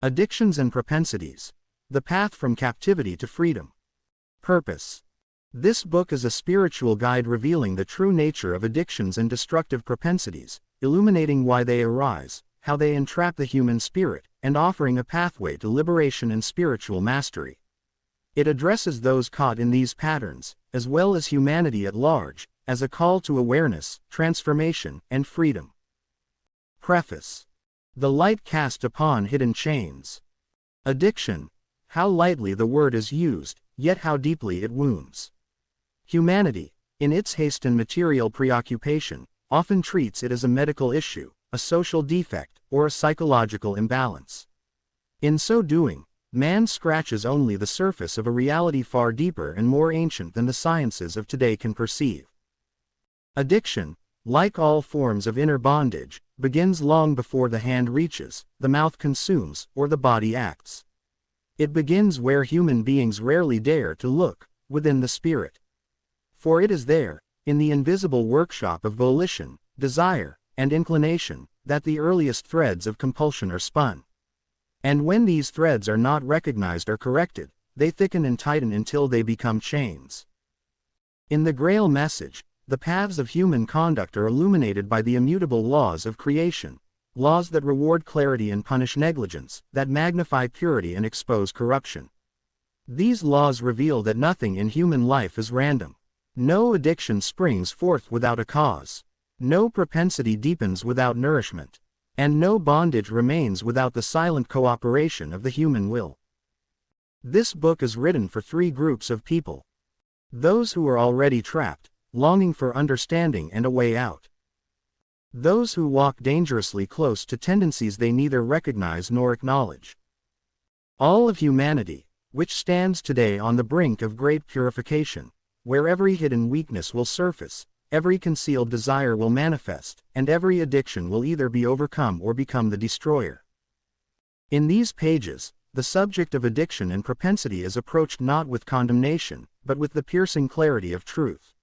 Addictions and Propensities. The Path from Captivity to Freedom. Purpose. This book is a spiritual guide revealing the true nature of addictions and destructive propensities, illuminating why they arise, how they entrap the human spirit, and offering a pathway to liberation and spiritual mastery. It addresses those caught in these patterns, as well as humanity at large, as a call to awareness, transformation, and freedom. Preface. The light cast upon hidden chains. Addiction. How lightly the word is used, yet how deeply it wounds. Humanity, in its haste and material preoccupation, often treats it as a medical issue, a social defect, or a psychological imbalance. In so doing, man scratches only the surface of a reality far deeper and more ancient than the sciences of today can perceive. Addiction, like all forms of inner bondage, begins long before the hand reaches, the mouth consumes, or the body acts. It begins where human beings rarely dare to look, within the spirit. For it is there, in the invisible workshop of volition, desire, and inclination, that the earliest threads of compulsion are spun. And when these threads are not recognized or corrected, they thicken and tighten until they become chains. In the Grail Message, the paths of human conduct are illuminated by the immutable laws of creation, laws that reward clarity and punish negligence, that magnify purity and expose corruption. These laws reveal that nothing in human life is random. No addiction springs forth without a cause. No propensity deepens without nourishment. And no bondage remains without the silent cooperation of the human will. This book is written for three groups of people. Those who are already trapped, longing for understanding and a way out. Those who walk dangerously close to tendencies they neither recognize nor acknowledge. All of humanity, which stands today on the brink of great purification, where every hidden weakness will surface, every concealed desire will manifest, and every addiction will either be overcome or become the destroyer. In these pages, the subject of addiction and propensity is approached not with condemnation, but with the piercing clarity of truth.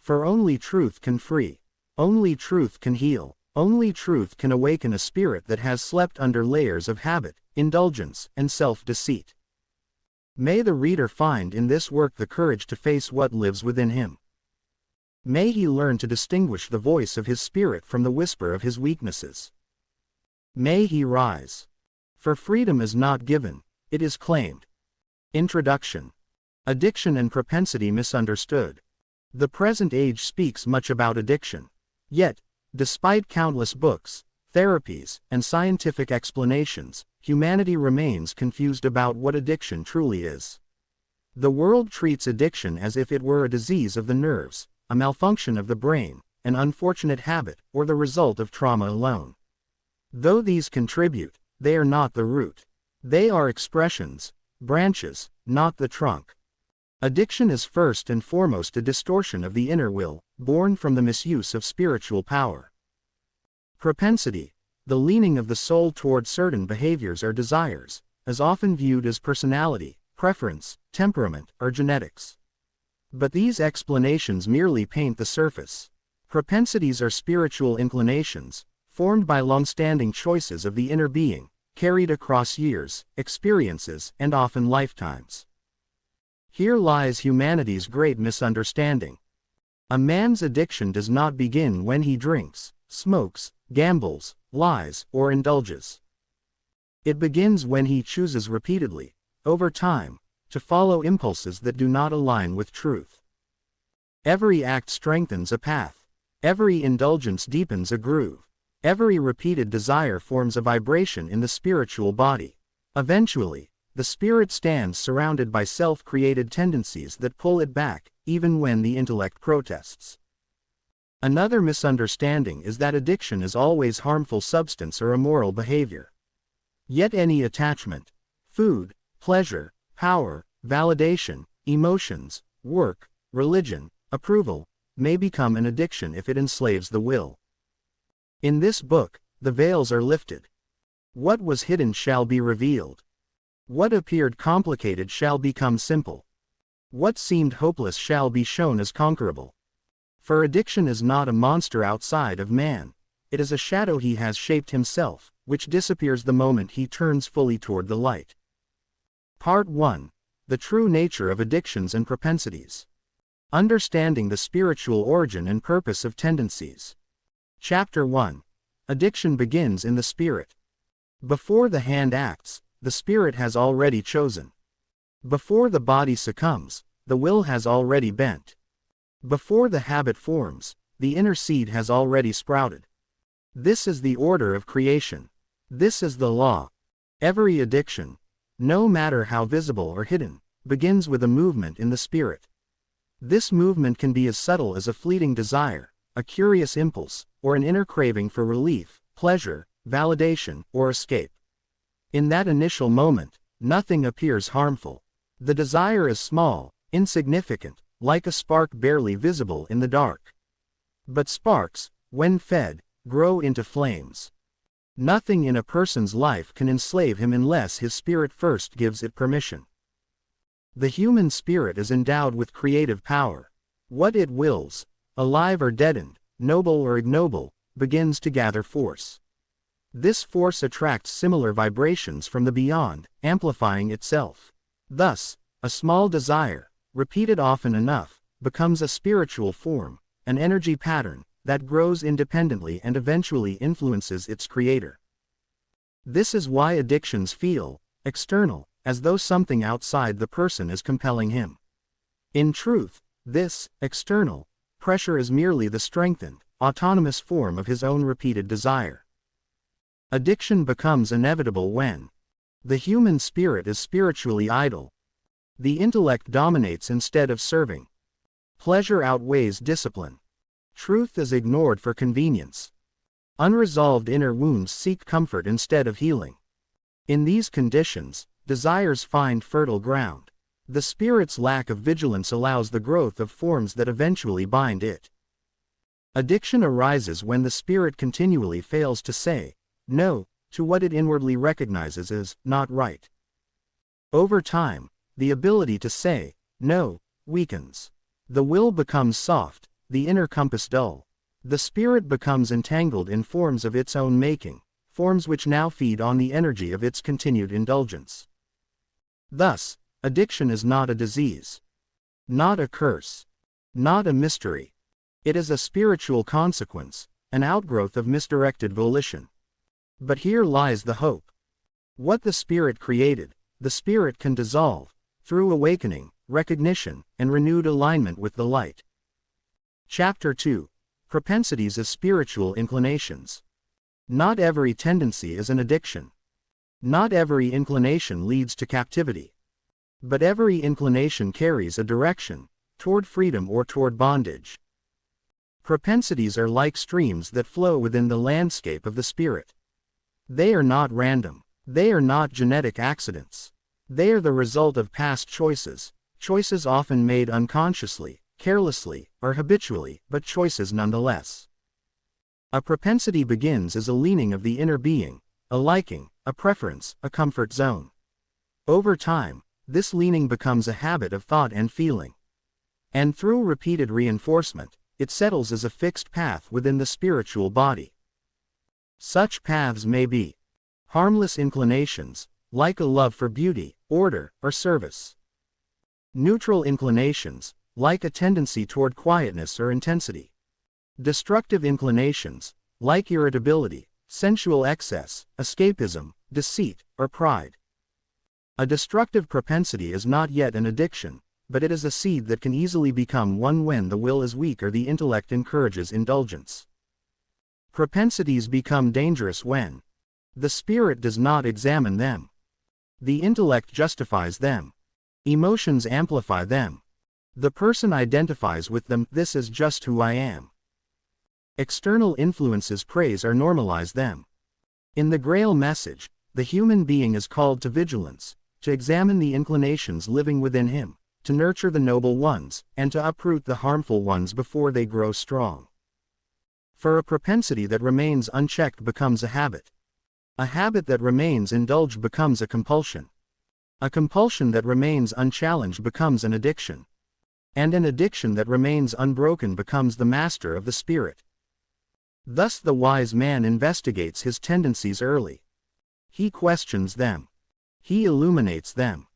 For only truth can free. Only truth can heal. Only truth can awaken a spirit that has slept under layers of habit, indulgence, and self-deceit. May the reader find in this work the courage to face what lives within him. May he learn to distinguish the voice of his spirit from the whisper of his weaknesses. May he rise. For freedom is not given, it is claimed. Introduction. Addiction and propensity misunderstood. The present age speaks much about addiction. Yet, despite countless books, therapies, and scientific explanations, humanity remains confused about what addiction truly is. The world treats addiction as if it were a disease of the nerves, a malfunction of the brain, an unfortunate habit, or the result of trauma alone. Though these contribute, they are not the root. They are expressions, branches, not the trunk. Addiction is first and foremost a distortion of the inner will, born from the misuse of spiritual power. Propensity, the leaning of the soul toward certain behaviors or desires, is often viewed as personality, preference, temperament, or genetics. But these explanations merely paint the surface. Propensities are spiritual inclinations, formed by long-standing choices of the inner being, carried across years, experiences, and often lifetimes. Here lies humanity's great misunderstanding. A man's addiction does not begin when he drinks, smokes, gambles, lies, or indulges. It begins when he chooses repeatedly, over time, to follow impulses that do not align with truth. Every act strengthens a path. Every indulgence deepens a groove. Every repeated desire forms a vibration in the spiritual body. Eventually, the spirit stands surrounded by self-created tendencies that pull it back, even when the intellect protests. Another misunderstanding is that addiction is always harmful substance or immoral behavior. Yet any attachment, food, pleasure, power, validation, emotions, work, religion, approval, may become an addiction if it enslaves the will. In this book, the veils are lifted. What was hidden shall be revealed. What appeared complicated shall become simple. What seemed hopeless shall be shown as conquerable. For addiction is not a monster outside of man. It is a shadow he has shaped himself, which disappears the moment he turns fully toward the light. Part 1. The True Nature of Addictions and Propensities. Understanding the Spiritual Origin and Purpose of Tendencies. Chapter 1. Addiction begins in the spirit. Before the hand acts, the spirit has already chosen. Before the body succumbs, the will has already bent. Before the habit forms, the inner seed has already sprouted. This is the order of creation. This is the law. Every addiction, no matter how visible or hidden, begins with a movement in the spirit. This movement can be as subtle as a fleeting desire, a curious impulse, or an inner craving for relief, pleasure, validation, or escape. In that initial moment, nothing appears harmful. The desire is small, insignificant, like a spark barely visible in the dark. But sparks, when fed, grow into flames. Nothing in a person's life can enslave him unless his spirit first gives it permission. The human spirit is endowed with creative power. What it wills, alive or deadened, noble or ignoble, begins to gather force. This force attracts similar vibrations from the beyond, amplifying itself. Thus, a small desire, repeated often enough, becomes a spiritual form, an energy pattern, that grows independently and eventually influences its creator. This is why addictions feel external, as though something outside the person is compelling him. In truth, this external pressure is merely the strengthened, autonomous form of his own repeated desire. Addiction becomes inevitable when the human spirit is spiritually idle. The intellect dominates instead of serving. Pleasure outweighs discipline. Truth is ignored for convenience. Unresolved inner wounds seek comfort instead of healing. In these conditions, desires find fertile ground. The spirit's lack of vigilance allows the growth of forms that eventually bind it. Addiction arises when the spirit continually fails to say no to what it inwardly recognizes as not right. Over time, the ability to say no weakens. The will becomes soft, the inner compass dull. The spirit becomes entangled in forms of its own making, forms which now feed on the energy of its continued indulgence. Thus, addiction is not a disease, not a curse, not a mystery. It is a spiritual consequence, an outgrowth of misdirected volition. But here lies the hope. What the spirit created, the spirit can dissolve, through awakening, recognition, and renewed alignment with the light. Chapter 2. Propensities as Spiritual Inclinations. Not every tendency is an addiction. Not every inclination leads to captivity. But every inclination carries a direction, toward freedom or toward bondage. Propensities are like streams that flow within the landscape of the spirit. They are not random. They are not genetic accidents. They are the result of past choices, choices often made unconsciously, carelessly, or habitually, but choices nonetheless. A propensity begins as a leaning of the inner being, a liking, a preference, a comfort zone. Over time, this leaning becomes a habit of thought and feeling. And through repeated reinforcement, it settles as a fixed path within the spiritual body. Such paths may be harmless inclinations, like a love for beauty, order, or service. Neutral inclinations, like a tendency toward quietness or intensity. Destructive inclinations, like irritability, sensual excess, escapism, deceit, or pride. A destructive propensity is not yet an addiction, but it is a seed that can easily become one when the will is weak or the intellect encourages indulgence. Propensities become dangerous when the spirit does not examine them. The intellect justifies them. Emotions amplify them. The person identifies with them. This is just who I am. External influences praise or normalize them. In the Grail Message, the human being is called to vigilance, to examine the inclinations living within him, to nurture the noble ones, and to uproot the harmful ones before they grow strong. For a propensity that remains unchecked becomes a habit. A habit that remains indulged becomes a compulsion. A compulsion that remains unchallenged becomes an addiction. And an addiction that remains unbroken becomes the master of the spirit. Thus the wise man investigates his tendencies early. He questions them. He illuminates them.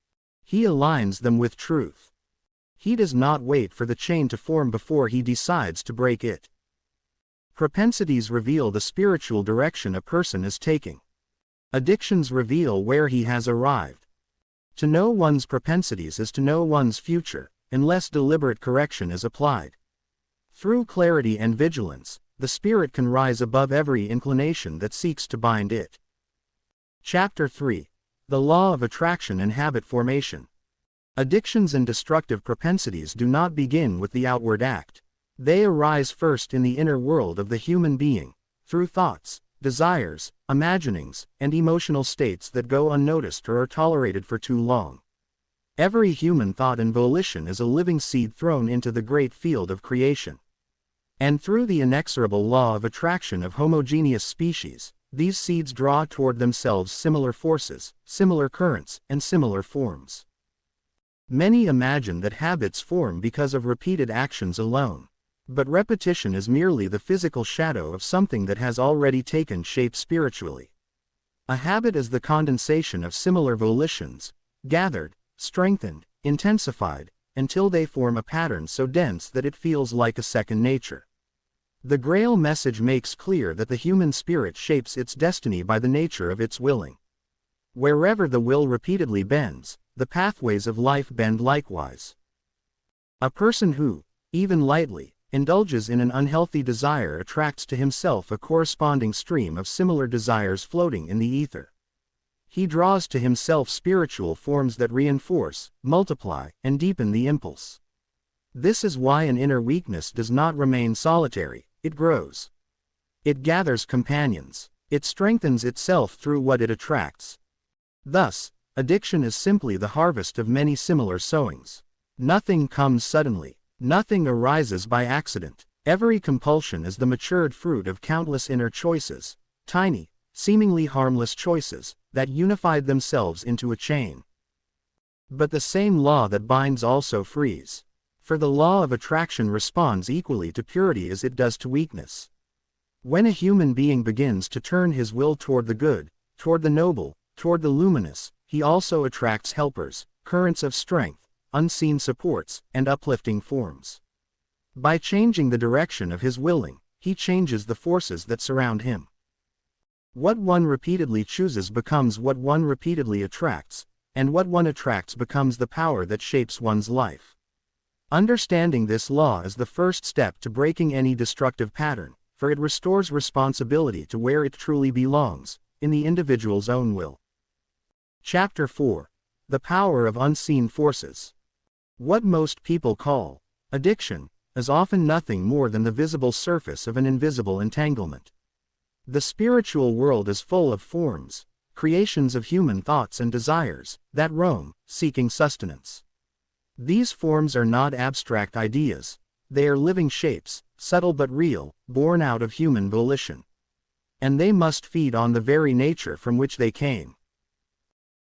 He aligns them with truth. He does not wait for the chain to form before he decides to break it. Propensities reveal the spiritual direction a person is taking. Addictions reveal where he has arrived. To know one's propensities is to know one's future, unless deliberate correction is applied. Through clarity and vigilance, the spirit can rise above every inclination that seeks to bind it. Chapter 3. The Law of Attraction and Habit Formation. Addictions and destructive propensities do not begin with the outward act. They arise first in the inner world of the human being, through thoughts, desires, imaginings, and emotional states that go unnoticed or are tolerated for too long. Every human thought and volition is a living seed thrown into the great field of creation. And through the inexorable law of attraction of homogeneous species, these seeds draw toward themselves similar forces, similar currents, and similar forms. Many imagine that habits form because of repeated actions alone. But repetition is merely the physical shadow of something that has already taken shape spiritually. A habit is the condensation of similar volitions, gathered, strengthened, intensified, until they form a pattern so dense that it feels like a second nature. The Grail Message makes clear that the human spirit shapes its destiny by the nature of its willing. Wherever the will repeatedly bends, the pathways of life bend likewise. A person who, even lightly, indulges in an unhealthy desire attracts to himself a corresponding stream of similar desires floating in the ether. He draws to himself spiritual forms that reinforce, multiply, and deepen the impulse. This is why an inner weakness does not remain solitary, it grows. It gathers companions. It strengthens itself through what it attracts. Thus, addiction is simply the harvest of many similar sowings. Nothing comes suddenly. Nothing arises by accident. Every compulsion is the matured fruit of countless inner choices, tiny, seemingly harmless choices, that unified themselves into a chain. But the same law that binds also frees. For the law of attraction responds equally to purity as it does to weakness. When a human being begins to turn his will toward the good, toward the noble, toward the luminous, he also attracts helpers, currents of strength, unseen supports, and uplifting forms. By changing the direction of his willing, he changes the forces that surround him. What one repeatedly chooses becomes what one repeatedly attracts, and what one attracts becomes the power that shapes one's life. Understanding this law is the first step to breaking any destructive pattern, for it restores responsibility to where it truly belongs, in the individual's own will. Chapter 4. The Power of Unseen Forces. What most people call addiction is often nothing more than the visible surface of an invisible entanglement. The spiritual world is full of forms, creations of human thoughts and desires, that roam, seeking sustenance. These forms are not abstract ideas, they are living shapes, subtle but real, born out of human volition. And they must feed on the very nature from which they came.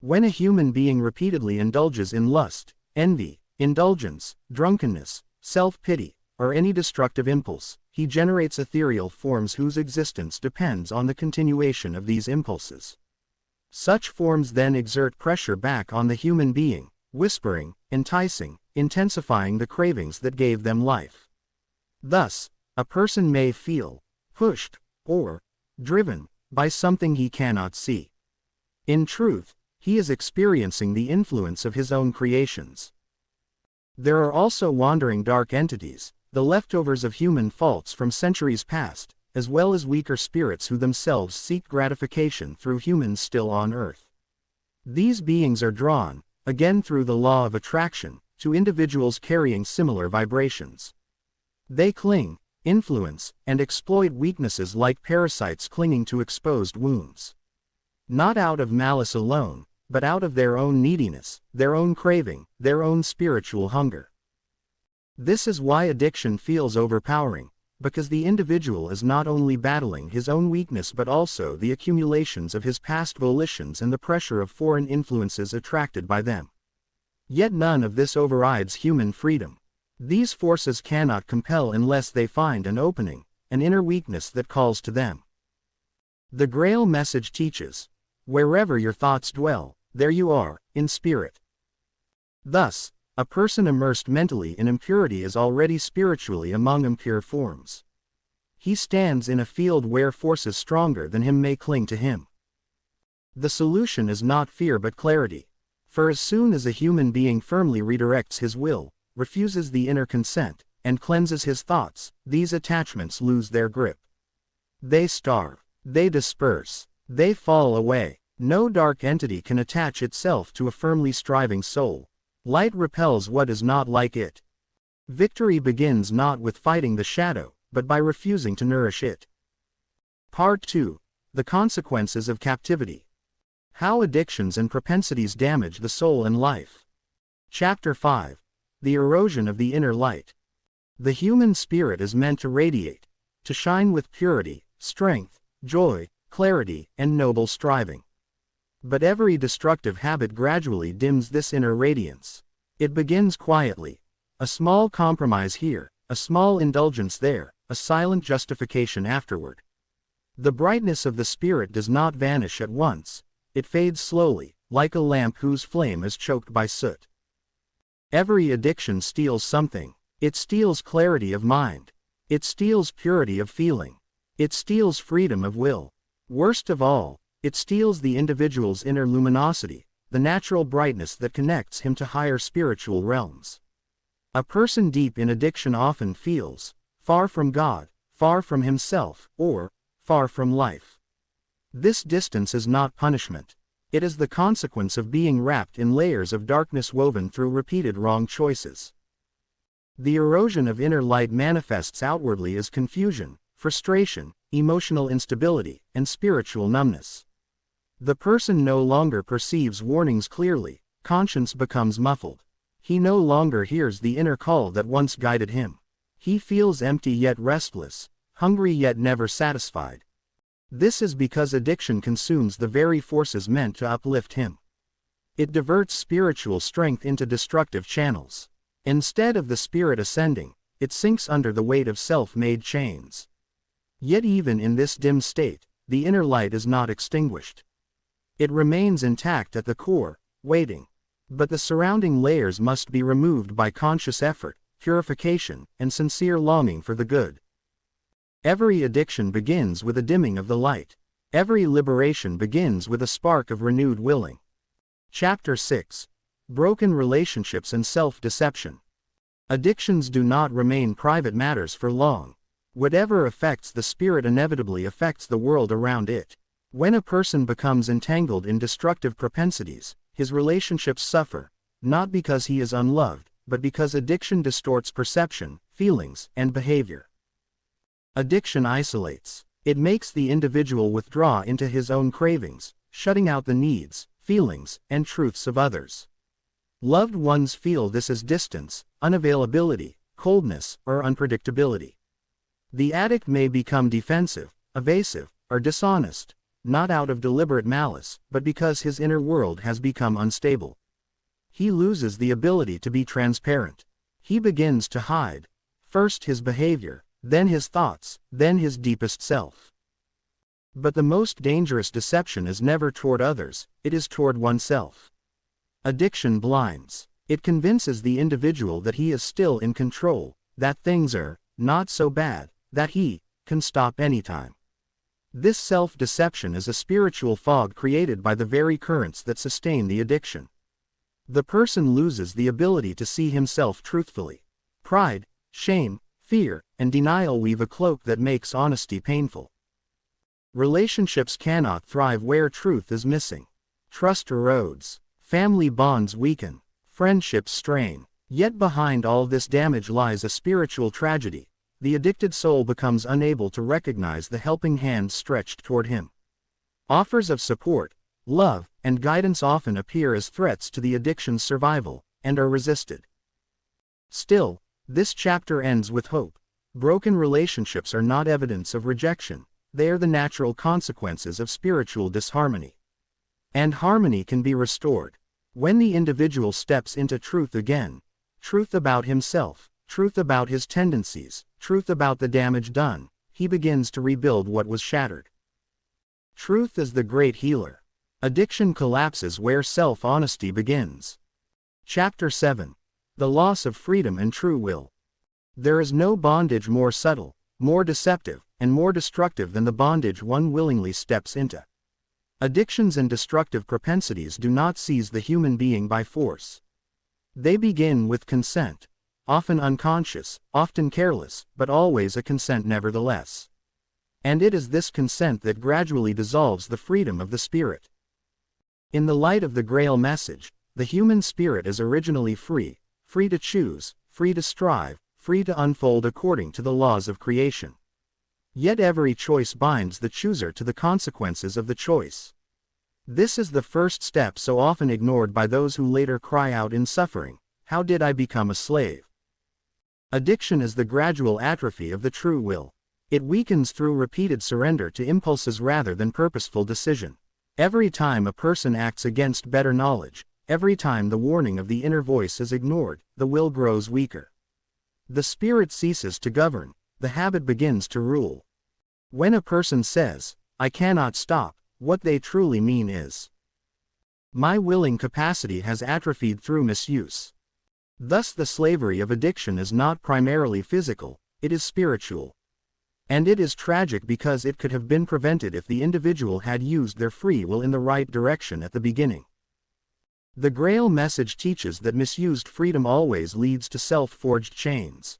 When a human being repeatedly indulges in lust, envy, indulgence, drunkenness, self-pity, or any destructive impulse, he generates ethereal forms whose existence depends on the continuation of these impulses. Such forms then exert pressure back on the human being, whispering, enticing, intensifying the cravings that gave them life. Thus, a person may feel pushed, or driven, by something he cannot see. In truth, he is experiencing the influence of his own creations. There are also wandering dark entities, the leftovers of human faults from centuries past, as well as weaker spirits who themselves seek gratification through humans still on earth. These beings are drawn, again through the law of attraction, to individuals carrying similar vibrations. They cling, influence, and exploit weaknesses like parasites clinging to exposed wounds. Not out of malice alone, but out of their own neediness, their own craving, their own spiritual hunger. This is why addiction feels overpowering, because the individual is not only battling his own weakness but also the accumulations of his past volitions and the pressure of foreign influences attracted by them. Yet none of this overrides human freedom. These forces cannot compel unless they find an opening, an inner weakness that calls to them. The Grail Message teaches, Wherever your thoughts dwell, there you are, in spirit. Thus, a person immersed mentally in impurity is already spiritually among impure forms. He stands in a field where forces stronger than him may cling to him. The solution is not fear but clarity. For as soon as a human being firmly redirects his will, refuses the inner consent, and cleanses his thoughts, these attachments lose their grip. They starve. They disperse. They fall away. No dark entity can attach itself to a firmly striving soul. Light repels what is not like it. Victory begins not with fighting the shadow, but by refusing to nourish it. Part 2. The Consequences of Captivity. How Addictions and Propensities Damage the Soul and Life. Chapter 5. The Erosion of the Inner Light. The human spirit is meant to radiate, to shine with purity, strength, joy, clarity, and noble striving. But every destructive habit gradually dims this inner radiance. It begins quietly. A small compromise here, a small indulgence there, a silent justification afterward. The brightness of the spirit does not vanish at once. It fades slowly, like a lamp whose flame is choked by soot. Every addiction steals something. It steals clarity of mind. It steals purity of feeling. It steals freedom of will. Worst of all, it steals the individual's inner luminosity, the natural brightness that connects him to higher spiritual realms. A person deep in addiction often feels far from God, far from himself, or far from life. This distance is not punishment. It is the consequence of being wrapped in layers of darkness woven through repeated wrong choices. The erosion of inner light manifests outwardly as confusion, frustration, emotional instability, and spiritual numbness. The person no longer perceives warnings clearly. Conscience becomes muffled. He no longer hears the inner call that once guided him. He feels empty yet restless, hungry yet never satisfied. This is because addiction consumes the very forces meant to uplift him. It diverts spiritual strength into destructive channels. Instead of the spirit ascending, it sinks under the weight of self-made chains. Yet even in this dim state, the inner light is not extinguished. It remains intact at the core, waiting. But the surrounding layers must be removed by conscious effort, purification, and sincere longing for the good. Every addiction begins with a dimming of the light. Every liberation begins with a spark of renewed willing. Chapter 6. Broken Relationships and Self-Deception. Addictions do not remain private matters for long. Whatever affects the spirit inevitably affects the world around it. When a person becomes entangled in destructive propensities, his relationships suffer, not because he is unloved, but because addiction distorts perception, feelings, and behavior. Addiction isolates. It makes the individual withdraw into his own cravings, shutting out the needs, feelings, and truths of others. Loved ones feel this as distance, unavailability, coldness, or unpredictability. The addict may become defensive, evasive, or dishonest, not out of deliberate malice, but because his inner world has become unstable. He loses the ability to be transparent. He begins to hide, first his behavior, then his thoughts, then his deepest self. But the most dangerous deception is never toward others, it is toward oneself. Addiction blinds. It convinces the individual that he is still in control, that things are not so bad, that he can stop anytime. This self-deception is a spiritual fog created by the very currents that sustain the addiction. The person loses the ability to see himself truthfully. Pride, shame, fear, and denial weave a cloak that makes honesty painful. Relationships cannot thrive where truth is missing. Trust erodes. Family bonds weaken. Friendships strain. Yet behind all this damage lies a spiritual tragedy. The addicted soul becomes unable to recognize the helping hand stretched toward him. Offers of support, love, and guidance often appear as threats to the addiction's survival, and are resisted. Still, this chapter ends with hope. Broken relationships are not evidence of rejection, they are the natural consequences of spiritual disharmony. And harmony can be restored when the individual steps into truth again, truth about himself, truth about his tendencies, truth about the damage done. He begins to rebuild what was shattered. Truth is the great healer. Addiction collapses where self-honesty begins. Chapter 7. The Loss of Freedom and True Will. There is no bondage more subtle, more deceptive, and more destructive than the bondage one willingly steps into. Addictions and destructive propensities do not seize the human being by force. They begin with consent, often unconscious, often careless, but always a consent nevertheless. And it is this consent that gradually dissolves the freedom of the spirit. In the light of the Grail Message, the human spirit is originally free, free to choose, free to strive, free to unfold according to the laws of creation. Yet every choice binds the chooser to the consequences of the choice. This is the first step so often ignored by those who later cry out in suffering, "How did I become a slave?" Addiction is the gradual atrophy of the true will. It weakens through repeated surrender to impulses rather than purposeful decision. Every time a person acts against better knowledge, every time the warning of the inner voice is ignored, the will grows weaker. The spirit ceases to govern, the habit begins to rule. When a person says, "I cannot stop," what they truly mean is, "My willing capacity has atrophied through misuse." Thus the slavery of addiction is not primarily physical, it is spiritual. And it is tragic because it could have been prevented if the individual had used their free will in the right direction at the beginning. The Grail Message teaches that misused freedom always leads to self-forged chains.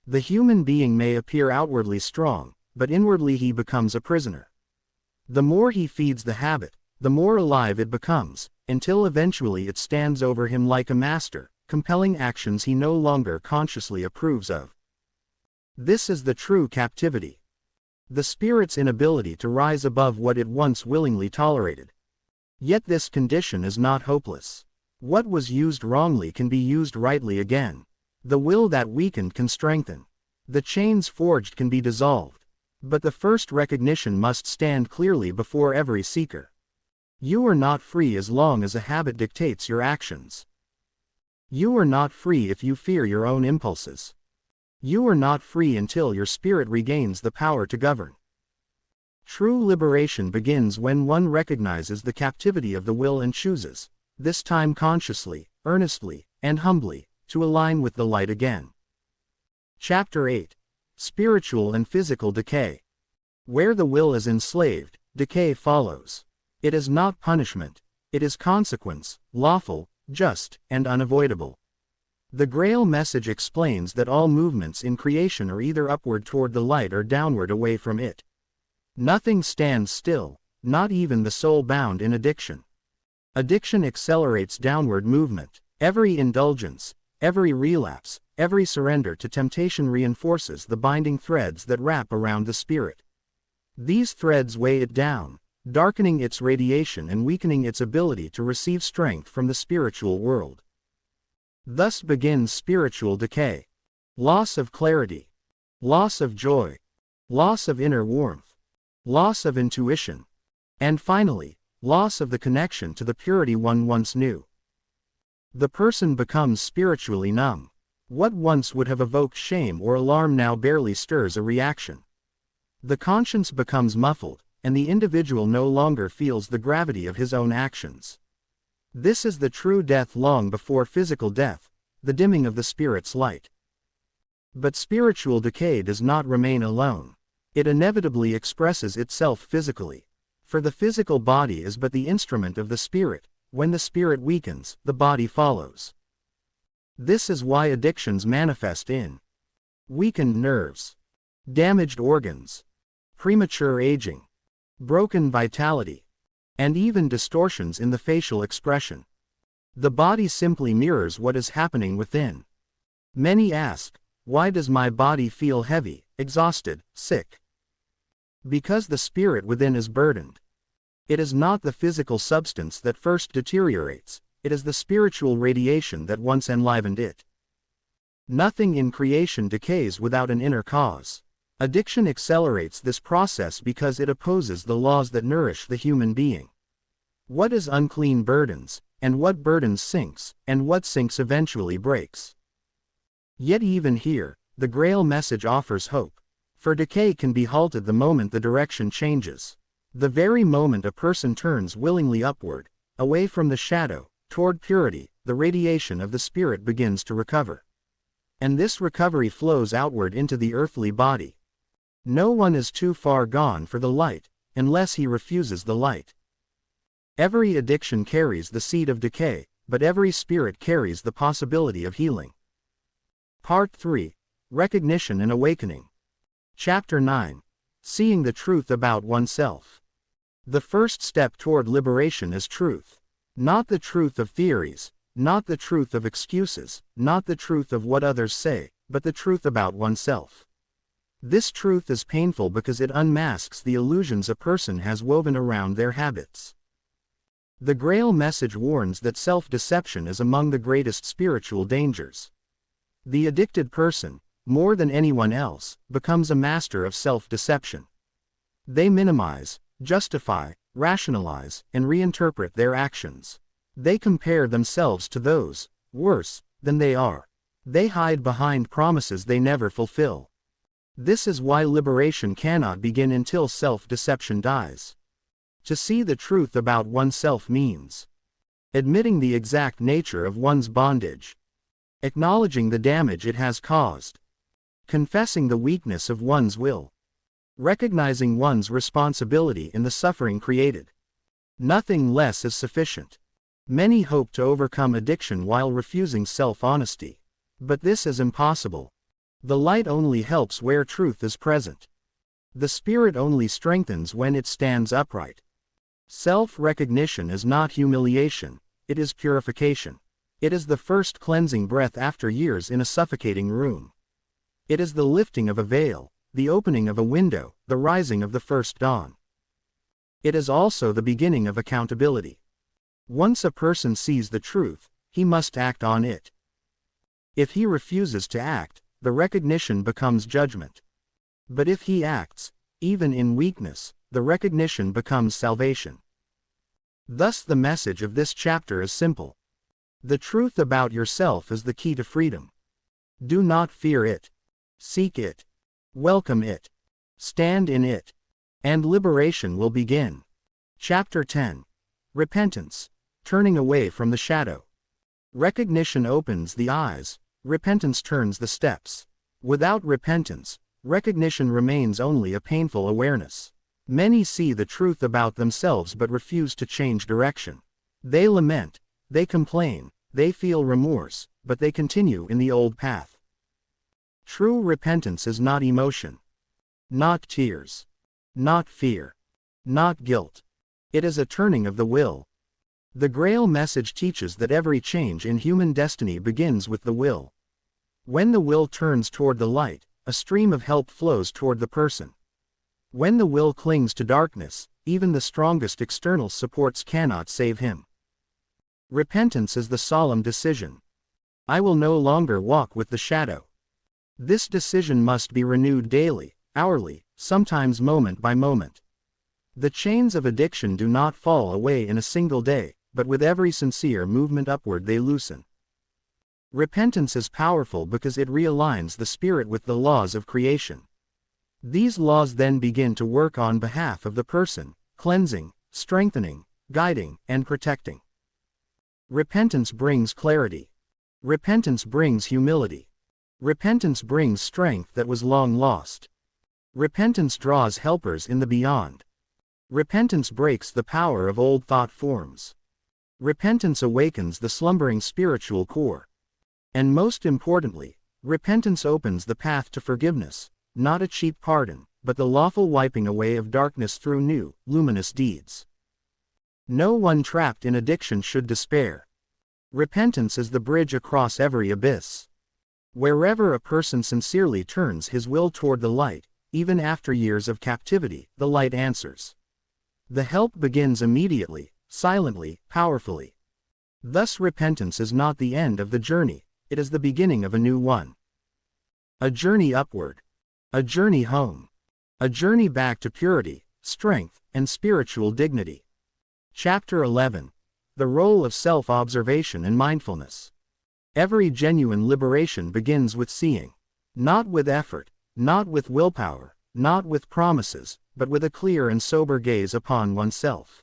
The human being may appear outwardly strong, but inwardly he becomes a prisoner. The more he feeds the habit, the more alive it becomes, until eventually it stands over him like a master, compelling actions he no longer consciously approves of. This is the true captivity. The spirit's inability to rise above what it once willingly tolerated. Yet this condition is not hopeless. What was used wrongly can be used rightly again. The will that weakened can strengthen. The chains forged can be dissolved. But the first recognition must stand clearly before every seeker. You are not free as long as a habit dictates your actions. You are not free if you fear your own impulses. You are not free until your spirit regains the power to govern. True liberation begins when one recognizes the captivity of the will and chooses, this time consciously, earnestly, and humbly, to align with the light again. Chapter 8. Spiritual and Physical Decay. Where the will is enslaved, decay follows. It is not punishment, it is consequence, lawful, just, and unavoidable. The Grail Message explains that all movements in creation are either upward toward the light or downward away from it. Nothing stands still, not even the soul bound in addiction. Addiction accelerates downward movement. Every indulgence, every relapse, every surrender to temptation reinforces the binding threads that wrap around the spirit. These threads weigh it down, darkening its radiation and weakening its ability to receive strength from the spiritual world. Thus begins spiritual decay. Loss of clarity. Loss of joy. Loss of inner warmth. Loss of intuition. And finally, loss of the connection to the purity one once knew. The person becomes spiritually numb. What once would have evoked shame or alarm now barely stirs a reaction. The conscience becomes muffled, and the individual no longer feels the gravity of his own actions. This is the true death long before physical death, the dimming of the spirit's light. But spiritual decay does not remain alone. It inevitably expresses itself physically. For the physical body is but the instrument of the spirit. When the spirit weakens, the body follows. This is why addictions manifest in weakened nerves, damaged organs, premature aging, broken vitality, and even distortions in the facial expression. The body simply mirrors what is happening within. Many ask, why does my body feel heavy, exhausted, sick? Because the spirit within is burdened. It is not the physical substance that first deteriorates, it is the spiritual radiation that once enlivened it. Nothing in creation decays without an inner cause. Addiction accelerates this process because it opposes the laws that nourish the human being. What is unclean burdens, and what burdens sinks, and what sinks eventually breaks. Yet even here, the Grail Message offers hope. For decay can be halted the moment the direction changes. The very moment a person turns willingly upward, away from the shadow, toward purity, the radiation of the spirit begins to recover. And this recovery flows outward into the earthly body. No one is too far gone for the light, unless he refuses the light. Every addiction carries the seed of decay, but every spirit carries the possibility of healing. Part 3. Recognition and Awakening. Chapter 9. Seeing the Truth About Oneself. The first step toward liberation is truth. Not the truth of theories, not the truth of excuses, not the truth of what others say, but the truth about oneself. This truth is painful because it unmasks the illusions a person has woven around their habits. The Grail Message warns that self-deception is among the greatest spiritual dangers. The addicted person, more than anyone else, becomes a master of self-deception. They minimize, justify, rationalize, and reinterpret their actions. They compare themselves to those, worse, than they are. They hide behind promises they never fulfill. This is why liberation cannot begin until self-deception dies. To see the truth about oneself means admitting the exact nature of one's bondage, acknowledging the damage it has caused, confessing the weakness of one's will, recognizing one's responsibility in the suffering created. Nothing less is sufficient. Many hope to overcome addiction while refusing self-honesty. But this is impossible. The light only helps where truth is present. The spirit only strengthens when it stands upright. Self-recognition is not humiliation, it is purification. It is the first cleansing breath after years in a suffocating room. It is the lifting of a veil, the opening of a window, the rising of the first dawn. It is also the beginning of accountability. Once a person sees the truth, he must act on it. If he refuses to act, the recognition becomes judgment. But if he acts, even in weakness, the recognition becomes salvation. Thus the message of this chapter is simple. The truth about yourself is the key to freedom. Do not fear it. Seek it. Welcome it. Stand in it. And liberation will begin. Chapter 10. Repentance. Turning away from the shadow. Recognition opens the eyes. Repentance turns the steps. Without repentance, recognition remains only a painful awareness. Many see the truth about themselves but refuse to change direction. They lament, they complain, they feel remorse, but they continue in the old path. True repentance is not emotion, not tears, not fear, not guilt. It is a turning of the will. The Grail Message teaches that every change in human destiny begins with the will. When the will turns toward the light, a stream of help flows toward the person. When the will clings to darkness, even the strongest external supports cannot save him. Repentance is the solemn decision. I will no longer walk with the shadow. This decision must be renewed daily, hourly, sometimes moment by moment. The chains of addiction do not fall away in a single day, but with every sincere movement upward they loosen. Repentance is powerful because it realigns the spirit with the laws of creation. These laws then begin to work on behalf of the person, cleansing, strengthening, guiding, and protecting. Repentance brings clarity. Repentance brings humility. Repentance brings strength that was long lost. Repentance draws helpers in the beyond. Repentance breaks the power of old thought forms. Repentance awakens the slumbering spiritual core. And most importantly, repentance opens the path to forgiveness, not a cheap pardon, but the lawful wiping away of darkness through new, luminous deeds. No one trapped in addiction should despair. Repentance is the bridge across every abyss. Wherever a person sincerely turns his will toward the light, even after years of captivity, the light answers. The help begins immediately, silently, powerfully. Thus repentance is not the end of the journey, it is the beginning of a new one. A journey upward. A journey home. A journey back to purity, strength, and spiritual dignity. Chapter 11. The Role of Self-Observation and Mindfulness. Every genuine liberation begins with seeing. Not with effort, not with willpower, not with promises, but with a clear and sober gaze upon oneself.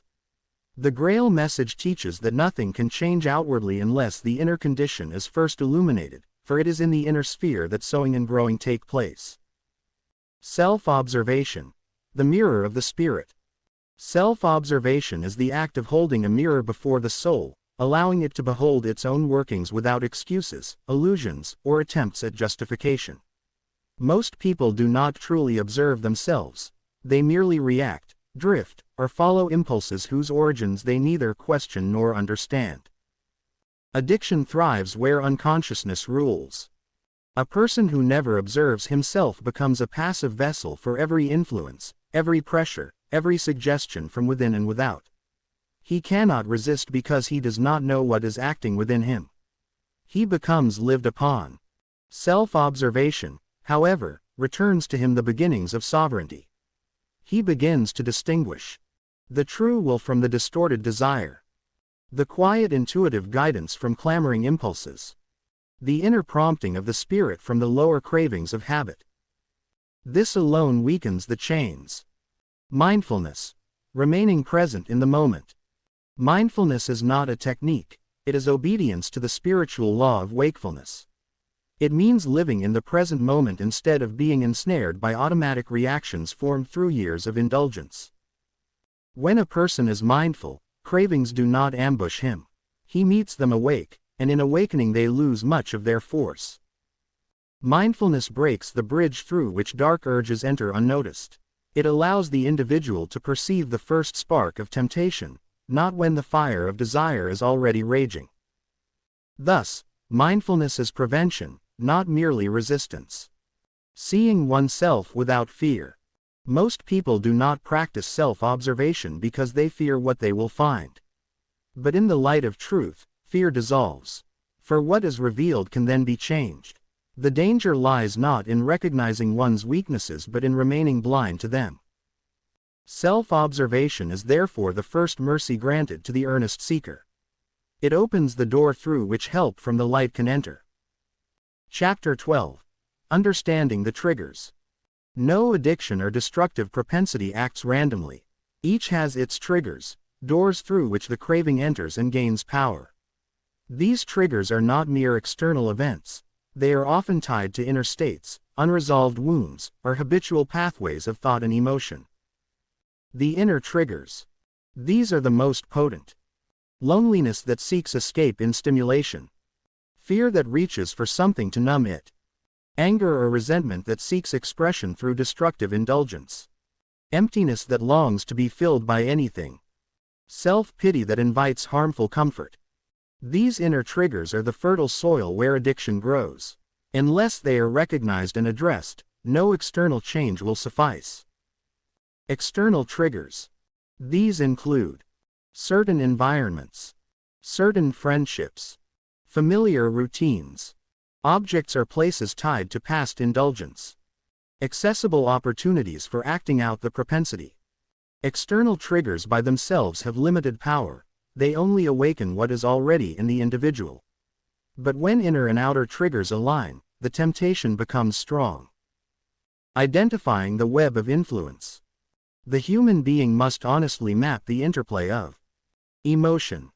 The Grail Message teaches that nothing can change outwardly unless the inner condition is first illuminated, for it is in the inner sphere that sowing and growing take place. Self-observation. The mirror of the spirit. Self-observation is the act of holding a mirror before the soul, allowing it to behold its own workings without excuses, illusions, or attempts at justification. Most people do not truly observe themselves. They merely react, drift, or follow impulses whose origins they neither question nor understand. Addiction thrives where unconsciousness rules. A person who never observes himself becomes a passive vessel for every influence, every pressure, every suggestion from within and without. He cannot resist because he does not know what is acting within him. He becomes lived upon. Self-observation, however, returns to him the beginnings of sovereignty. He begins to distinguish the true will from the distorted desire, the quiet intuitive guidance from clamoring impulses, the inner prompting of the spirit from the lower cravings of habit. This alone weakens the chains. Mindfulness. Remaining present in the moment. Mindfulness is not a technique, it is obedience to the spiritual law of wakefulness. It means living in the present moment instead of being ensnared by automatic reactions formed through years of indulgence. When a person is mindful, cravings do not ambush him. He meets them awake, and in awakening they lose much of their force. Mindfulness breaks the bridge through which dark urges enter unnoticed. It allows the individual to perceive the first spark of temptation, not when the fire of desire is already raging. Thus, mindfulness is prevention, not merely resistance. Seeing oneself without fear. Most people do not practice self-observation because they fear what they will find. But in the light of truth, fear dissolves. For what is revealed can then be changed. The danger lies not in recognizing one's weaknesses but in remaining blind to them. Self-observation is therefore the first mercy granted to the earnest seeker. It opens the door through which help from the light can enter. Chapter 12. Understanding the triggers. No addiction or destructive propensity acts randomly. Each has its triggers, doors through which the craving enters and gains power. These triggers are not mere external events. They are often tied to inner states, unresolved wounds, or habitual pathways of thought and emotion. The inner triggers. These are the most potent. Loneliness that seeks escape in stimulation. Fear that reaches for something to numb it. Anger or resentment that seeks expression through destructive indulgence. Emptiness that longs to be filled by anything. Self-pity that invites harmful comfort. These inner triggers are the fertile soil where addiction grows. Unless they are recognized and addressed, no external change will suffice. External triggers. These include certain environments, certain friendships, familiar routines, objects or places tied to past indulgence, accessible opportunities for acting out the propensity. External triggers by themselves have limited power. They only awaken what is already in the individual. But when inner and outer triggers align, the temptation becomes strong. Identifying the web of influence. The human being must honestly map the interplay of emotion,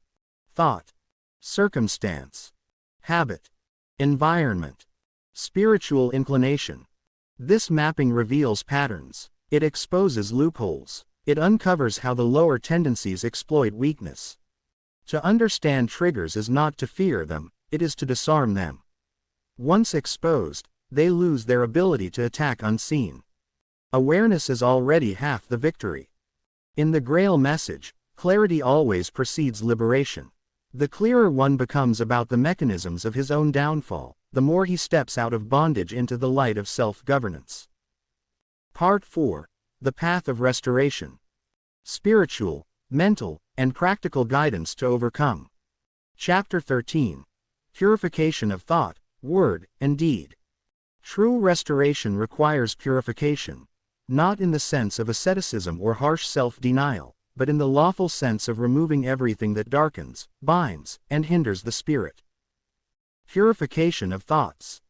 thought, circumstance, habit, environment, spiritual inclination. This mapping reveals patterns. It exposes loopholes. It uncovers how the lower tendencies exploit weakness. To understand triggers is not to fear them, it is to disarm them. Once exposed, they lose their ability to attack unseen. Awareness is already half the victory. In the Grail Message, clarity always precedes liberation. The clearer one becomes about the mechanisms of his own downfall, the more he steps out of bondage into the light of self-governance. Part 4. The Path of Restoration. Spiritual, mental, and practical guidance to overcome. Chapter 13. Purification of thought, word, and deed. True restoration requires purification, not in the sense of asceticism or harsh self-denial, but in the lawful sense of removing everything that darkens, binds, and hinders the spirit. Purification of thoughts.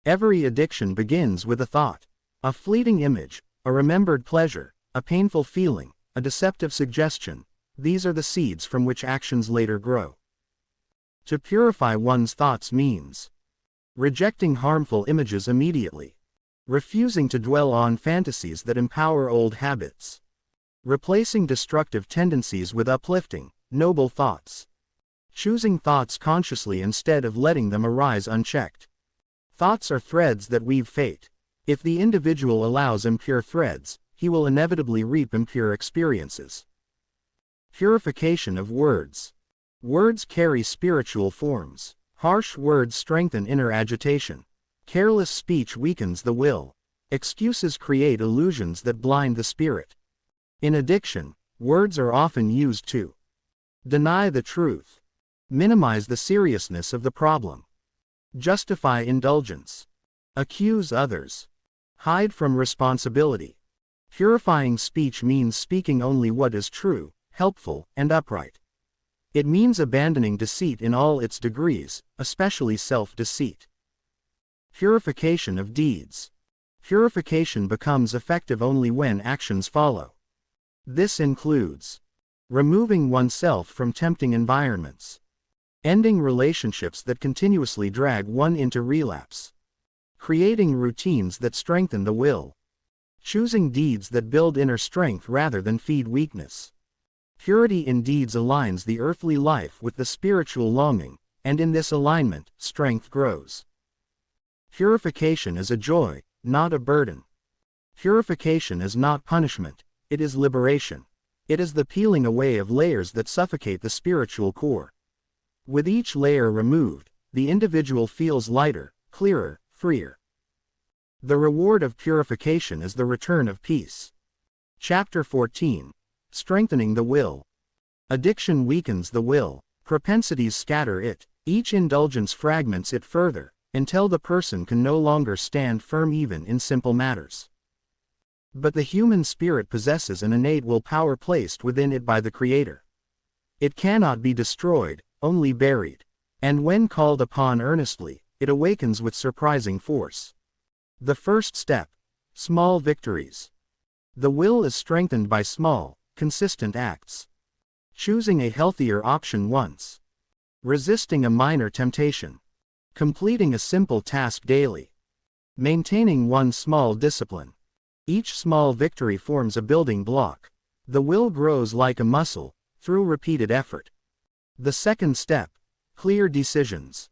Every addiction begins with a thought, a fleeting image, a remembered pleasure, a painful feeling, a deceptive suggestion. These are the seeds from which actions later grow. To purify one's thoughts means rejecting harmful images immediately, refusing to dwell on fantasies that empower old habits, replacing destructive tendencies with uplifting, noble thoughts, choosing thoughts consciously instead of letting them arise unchecked. Thoughts are threads that weave fate. If the individual allows impure threads, he will inevitably reap impure experiences. Purification of words. Words carry spiritual forms. Harsh words strengthen inner agitation. Careless speech weakens the will. Excuses create illusions that blind the spirit. In addiction, words are often used to deny the truth, minimize the seriousness of the problem, justify indulgence, accuse others, hide from responsibility. Purifying speech means speaking only what is true, helpful, and upright. It means abandoning deceit in all its degrees, especially self-deceit. Purification of deeds. Purification becomes effective only when actions follow. This includes removing oneself from tempting environments, ending relationships that continuously drag one into relapse, creating routines that strengthen the will, choosing deeds that build inner strength rather than feed weakness. Purity in deeds aligns the earthly life with the spiritual longing, and in this alignment, strength grows. Purification is a joy, not a burden. Purification is not punishment, it is liberation. It is the peeling away of layers that suffocate the spiritual core. With each layer removed, the individual feels lighter, clearer, freer. The reward of purification is the return of peace. Chapter 14. Strengthening the will. Addiction weakens the will. Propensities scatter it. Each indulgence fragments it further, until the person can no longer stand firm even in simple matters. But the human spirit possesses an innate willpower placed within it by the Creator. It cannot be destroyed, only buried. And when called upon earnestly, it awakens with surprising force. The first step. Small victories. The will is strengthened by small, consistent acts. Choosing a healthier option once. Resisting a minor temptation. Completing a simple task daily. Maintaining one small discipline. Each small victory forms a building block. The will grows like a muscle, through repeated effort. The second step. Clear decisions.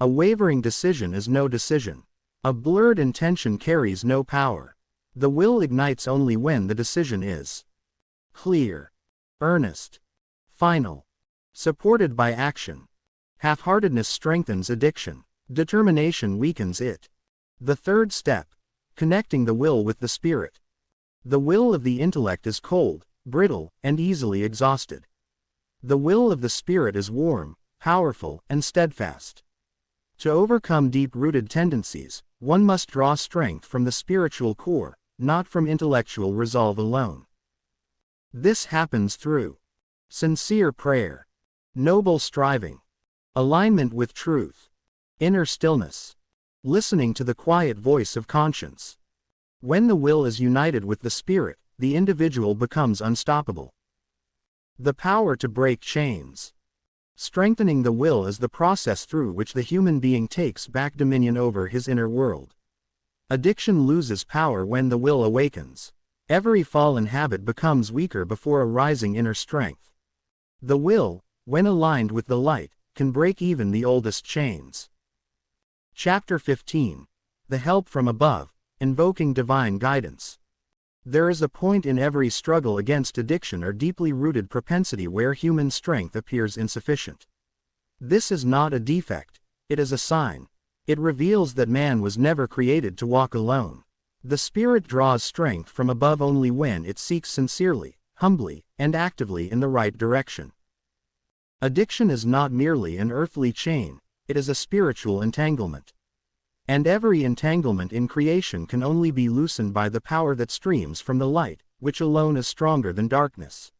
A wavering decision is no decision. A blurred intention carries no power. The will ignites only when the decision is clear, earnest, final, supported by action. Half-heartedness strengthens addiction. Determination weakens it. The third step. Connecting the will with the spirit. The will of the intellect is cold, brittle, and easily exhausted. The will of the spirit is warm, powerful, and steadfast. To overcome deep-rooted tendencies, one must draw strength from the spiritual core, not from intellectual resolve alone. This happens through sincere prayer, noble striving, alignment with truth, inner stillness, listening to the quiet voice of conscience. When the will is united with the spirit, the individual becomes unstoppable. The power to break chains. Strengthening the will is the process through which the human being takes back dominion over his inner world. Addiction loses power when the will awakens. Every fallen habit becomes weaker before a rising inner strength. The will, when aligned with the light, can break even the oldest chains. Chapter 15. The help from above, invoking divine guidance. There is a point in every struggle against addiction or deeply rooted propensity where human strength appears insufficient. This is not a defect, it is a sign. It reveals that man was never created to walk alone. The spirit draws strength from above only when it seeks sincerely, humbly, and actively in the right direction. Addiction is not merely an earthly chain, it is a spiritual entanglement. And every entanglement in creation can only be loosened by the power that streams from the light, which alone is stronger than darkness.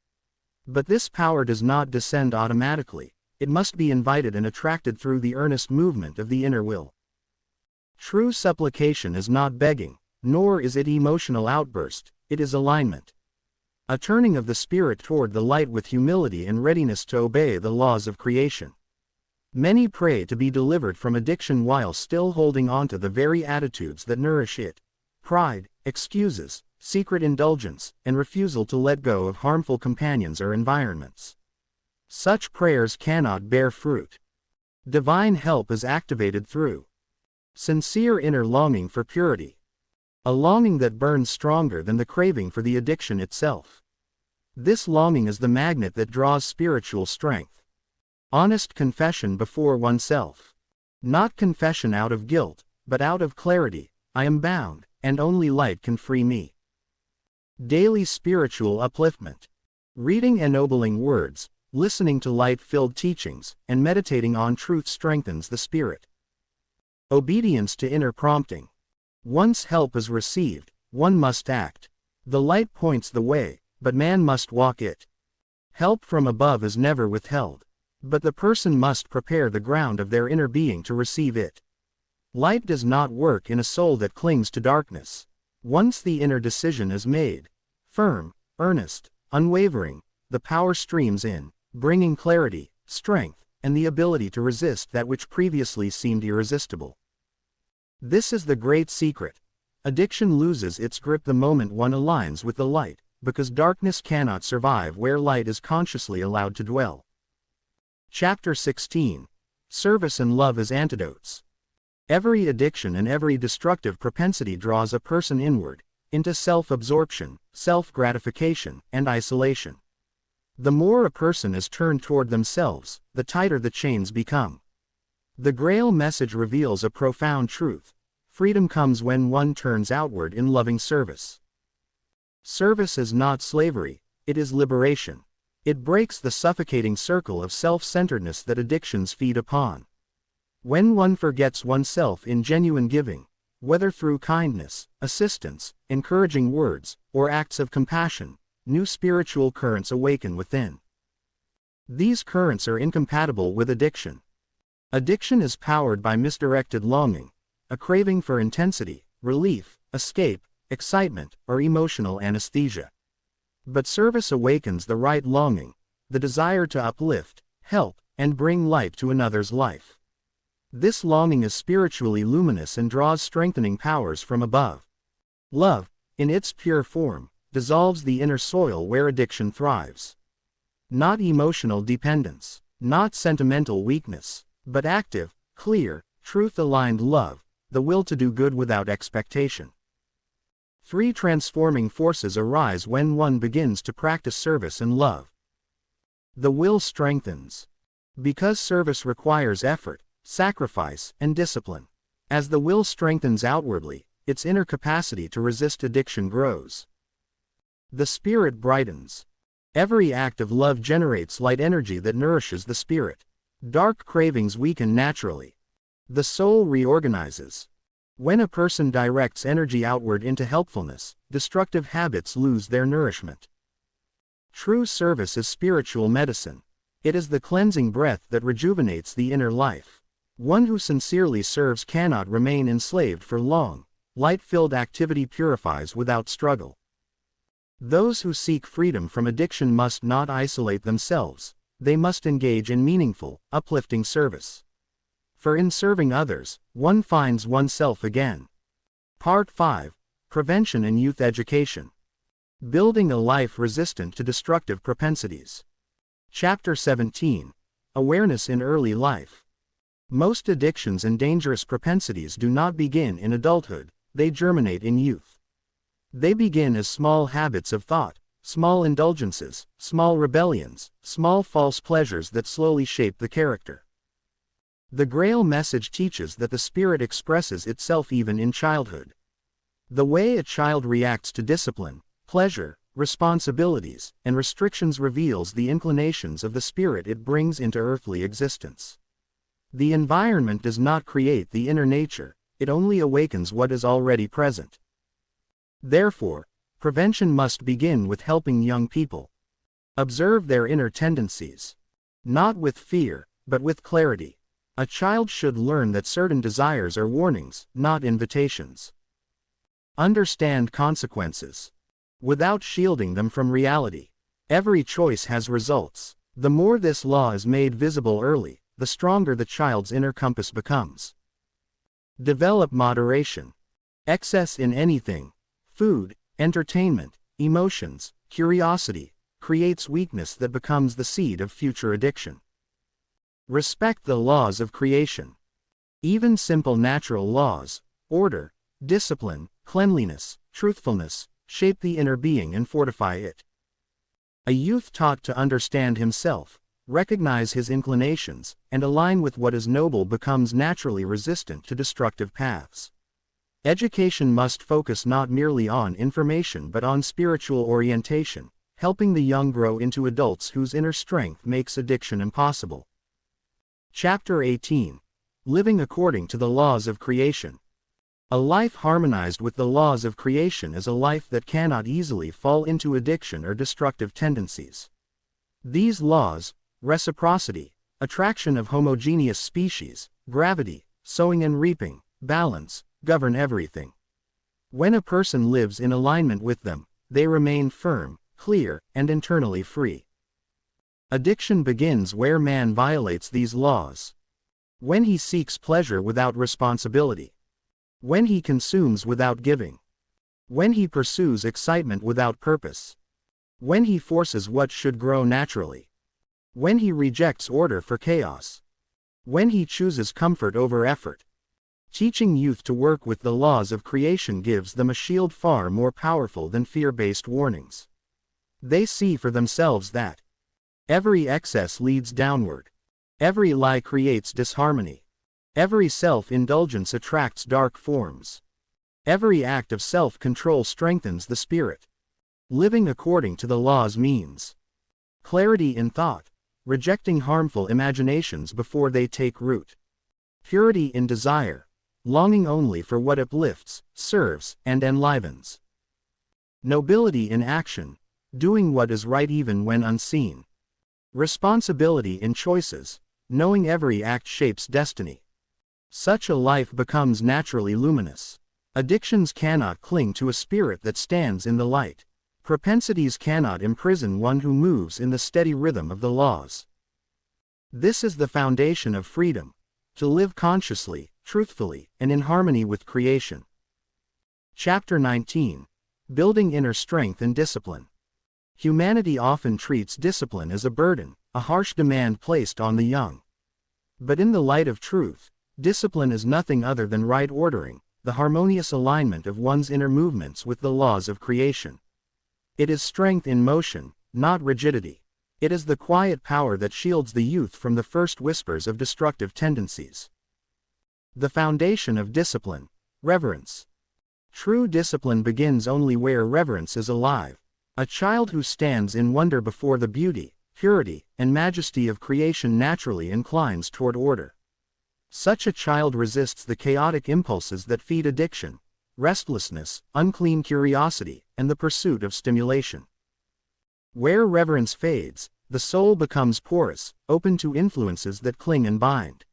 But this power does not descend automatically, it must be invited and attracted through the earnest movement of the inner will. True supplication is not begging, nor is it emotional outburst, it is alignment. A turning of the spirit toward the light with humility and readiness to obey the laws of creation. Many pray to be delivered from addiction while still holding on to the very attitudes that nourish it. Pride, excuses, secret indulgence, and refusal to let go of harmful companions or environments. Such prayers cannot bear fruit. Divine help is activated through sincere inner longing for purity. A longing that burns stronger than the craving for the addiction itself. This longing is the magnet that draws spiritual strength. Honest confession before oneself. Not confession out of guilt, but out of clarity. I am bound, and only light can free me. Daily spiritual upliftment. Reading ennobling words, listening to light-filled teachings, and meditating on truth strengthens the spirit. Obedience to inner prompting. Once help is received, one must act. The light points the way, but man must walk it. Help from above is never withheld, but the person must prepare the ground of their inner being to receive it. Light does not work in a soul that clings to darkness. Once the inner decision is made, firm, earnest, unwavering, the power streams in, bringing clarity, strength, and the ability to resist that which previously seemed irresistible. This is the great secret. Addiction loses its grip the moment one aligns with the light, because darkness cannot survive where light is consciously allowed to dwell. Chapter 16. Service and Love as Antidotes. Every addiction and every destructive propensity draws a person inward, into self-absorption, self-gratification, and isolation. The more a person is turned toward themselves, the tighter the chains become. The Grail Message reveals a profound truth. Freedom comes when one turns outward in loving service. Service is not slavery, it is liberation. It breaks the suffocating circle of self-centeredness that addictions feed upon. When one forgets oneself in genuine giving, whether through kindness, assistance, encouraging words, or acts of compassion, new spiritual currents awaken within. These currents are incompatible with addiction. Addiction is powered by misdirected longing, a craving for intensity, relief, escape, excitement, or emotional anesthesia. But service awakens the right longing, the desire to uplift, help, and bring light to another's life. This longing is spiritually luminous and draws strengthening powers from above. Love, in its pure form, dissolves the inner soil where addiction thrives. Not emotional dependence, not sentimental weakness, but active, clear, truth-aligned love, the will to do good without expectation. 3 transforming forces arise when one begins to practice service and love. The will strengthens. Because service requires effort, sacrifice, and discipline. As the will strengthens outwardly, its inner capacity to resist addiction grows. The spirit brightens. Every act of love generates light energy that nourishes the spirit. Dark cravings weaken naturally. The soul reorganizes. When a person directs energy outward into helpfulness, destructive habits lose their nourishment. True service is spiritual medicine. It is the cleansing breath that rejuvenates the inner life. One who sincerely serves cannot remain enslaved for long. Light-filled activity purifies without struggle. Those who seek freedom from addiction must not isolate themselves. They must engage in meaningful, uplifting service. For in serving others, one finds oneself again. Part 5. Prevention and Youth Education. Building a life resistant to destructive propensities. Chapter 17. Awareness in Early Life. Most addictions and dangerous propensities do not begin in adulthood, they germinate in youth. They begin as small habits of thought, small indulgences, small rebellions, small false pleasures that slowly shape the character. The Grail Message teaches that the spirit expresses itself even in childhood. The way a child reacts to discipline, pleasure, responsibilities, and restrictions reveals the inclinations of the spirit it brings into earthly existence. The environment does not create the inner nature, it only awakens what is already present. Therefore, prevention must begin with helping young people observe their inner tendencies. Not with fear, but with clarity. A child should learn that certain desires are warnings, not invitations. Understand consequences. without shielding them from reality. Every choice has results. The more this law is made visible early, the stronger the child's inner compass becomes. Develop moderation. Excess in anything, food, entertainment, emotions, curiosity, creates weakness that becomes the seed of future addiction. Respect the laws of creation. Even simple natural laws, order, discipline, cleanliness, truthfulness, shape the inner being and fortify it. A youth taught to understand himself, recognize his inclinations, and align with what is noble becomes naturally resistant to destructive paths. Education must focus not merely on information but on spiritual orientation, helping the young grow into adults whose inner strength makes addiction impossible. Chapter 18. Living according to the laws of creation. A life harmonized with the laws of creation is a life that cannot easily fall into addiction or destructive tendencies. These laws, reciprocity, attraction of homogeneous species, gravity, sowing and reaping, balance, govern everything. When a person lives in alignment with them, they remain firm, clear, and internally free. Addiction begins where man violates these laws. When he seeks pleasure without responsibility. When he consumes without giving. When he pursues excitement without purpose. When he forces what should grow naturally. When he rejects order for chaos. When he chooses comfort over effort. Teaching youth to work with the laws of creation gives them a shield far more powerful than fear-based warnings. They see for themselves that every excess leads downward. Every lie creates disharmony. Every self-indulgence attracts dark forms. Every act of self-control strengthens the spirit. Living according to the laws means clarity in thought, rejecting harmful imaginations before they take root. Purity in desire, longing only for what uplifts, serves, and enlivens. Nobility in action, doing what is right even when unseen. Responsibility in choices, knowing every act shapes destiny. Such a life becomes naturally luminous. Addictions cannot cling to a spirit that stands in the light. Propensities cannot imprison one who moves in the steady rhythm of the laws. This is the foundation of freedom, to live consciously, truthfully, and in harmony with creation. Chapter 19. Building Inner Strength and Discipline. Humanity often treats discipline as a burden, a harsh demand placed on the young. But in the light of truth, discipline is nothing other than right ordering, the harmonious alignment of one's inner movements with the laws of creation. It is strength in motion, not rigidity. It is the quiet power that shields the youth from the first whispers of destructive tendencies. The foundation of discipline, reverence. True discipline begins only where reverence is alive. A child who stands in wonder before the beauty, purity, and majesty of creation naturally inclines toward order. Such a child resists the chaotic impulses that feed addiction, restlessness, unclean curiosity, and the pursuit of stimulation. Where reverence fades, the soul becomes porous, open to influences that cling and bind.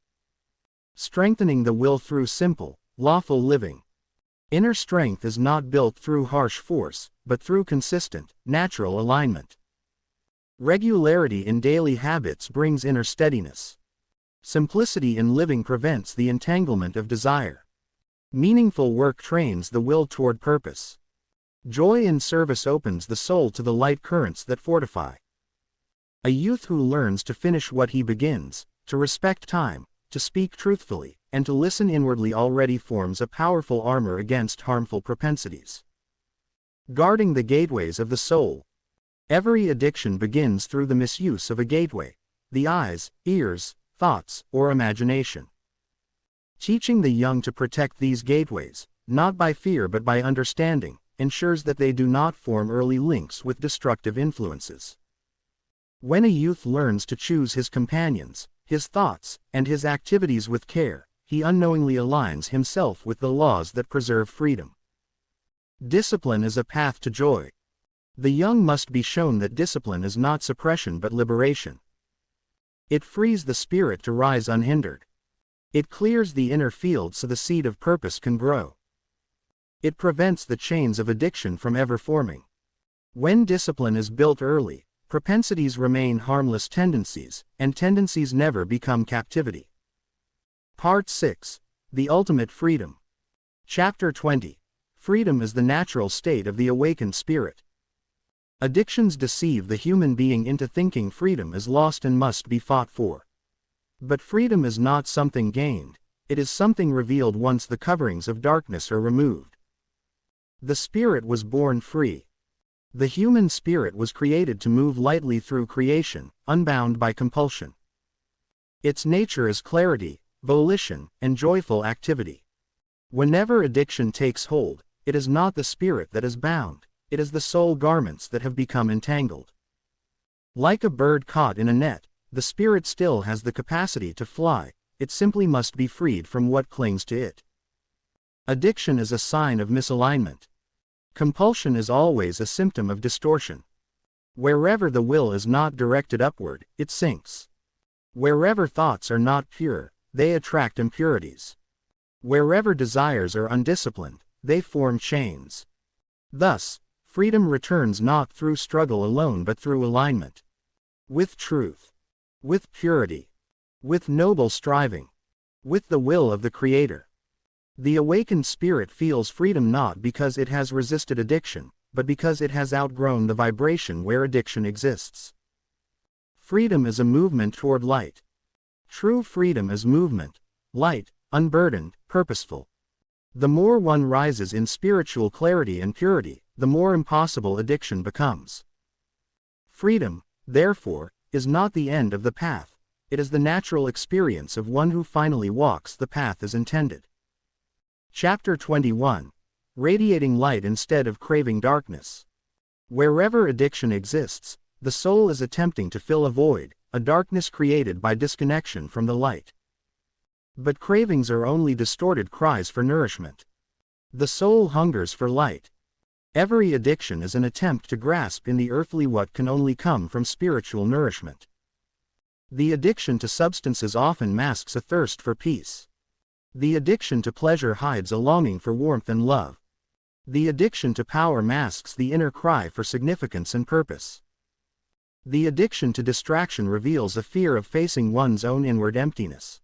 Strengthening the will through simple, lawful living. Inner strength is not built through harsh force, but through consistent, natural alignment. Regularity in daily habits brings inner steadiness. Simplicity in living prevents the entanglement of desire. Meaningful work trains the will toward purpose. Joy in service opens the soul to the light currents that fortify. A youth who learns to finish what he begins, to respect time, to speak truthfully, and to listen inwardly already forms a powerful armor against harmful propensities. Guarding the gateways of the soul. Every addiction begins through the misuse of a gateway, the eyes, ears, thoughts, or imagination. Teaching the young to protect these gateways, not by fear but by understanding, ensures that they do not form early links with destructive influences. When a youth learns to choose his companions, his thoughts, and his activities with care, he unknowingly aligns himself with the laws that preserve freedom. Discipline is a path to joy. The young must be shown that discipline is not suppression but liberation. It frees the spirit to rise unhindered. It clears the inner field so the seed of purpose can grow. It prevents the chains of addiction from ever forming. When discipline is built early, propensities remain harmless tendencies, and tendencies never become captivity. Part 6. The Ultimate Freedom. Chapter 20. Freedom is the natural state of the awakened spirit. Addictions deceive the human being into thinking freedom is lost and must be fought for. But freedom is not something gained, it is something revealed once the coverings of darkness are removed. The spirit was born free. The human spirit was created to move lightly through creation, unbound by compulsion. Its nature is clarity, volition, and joyful activity. Whenever addiction takes hold, it is not the spirit that is bound, it is the soul garments that have become entangled. Like a bird caught in a net, the spirit still has the capacity to fly, it simply must be freed from what clings to it. Addiction is a sign of misalignment. Compulsion is always a symptom of distortion. Wherever the will is not directed upward, it sinks. Wherever thoughts are not pure, they attract impurities. Wherever desires are undisciplined, they form chains. Thus, freedom returns not through struggle alone but through alignment. With truth. With purity. With noble striving. With the will of the Creator. The awakened spirit feels freedom not because it has resisted addiction, but because it has outgrown the vibration where addiction exists. Freedom is a movement toward light. True freedom is movement, light, unburdened, purposeful. The more one rises in spiritual clarity and purity, the more impossible addiction becomes. Freedom, therefore, is not the end of the path, it is the natural experience of one who finally walks the path as intended. Chapter 21. Radiating light instead of craving darkness. Wherever addiction exists, the soul is attempting to fill a void, a darkness created by disconnection from the light. But cravings are only distorted cries for nourishment. The soul hungers for light. Every addiction is an attempt to grasp in the earthly what can only come from spiritual nourishment. The addiction to substances often masks a thirst for peace. The addiction to pleasure hides a longing for warmth and love. The addiction to power masks the inner cry for significance and purpose. The addiction to distraction reveals a fear of facing one's own inward emptiness.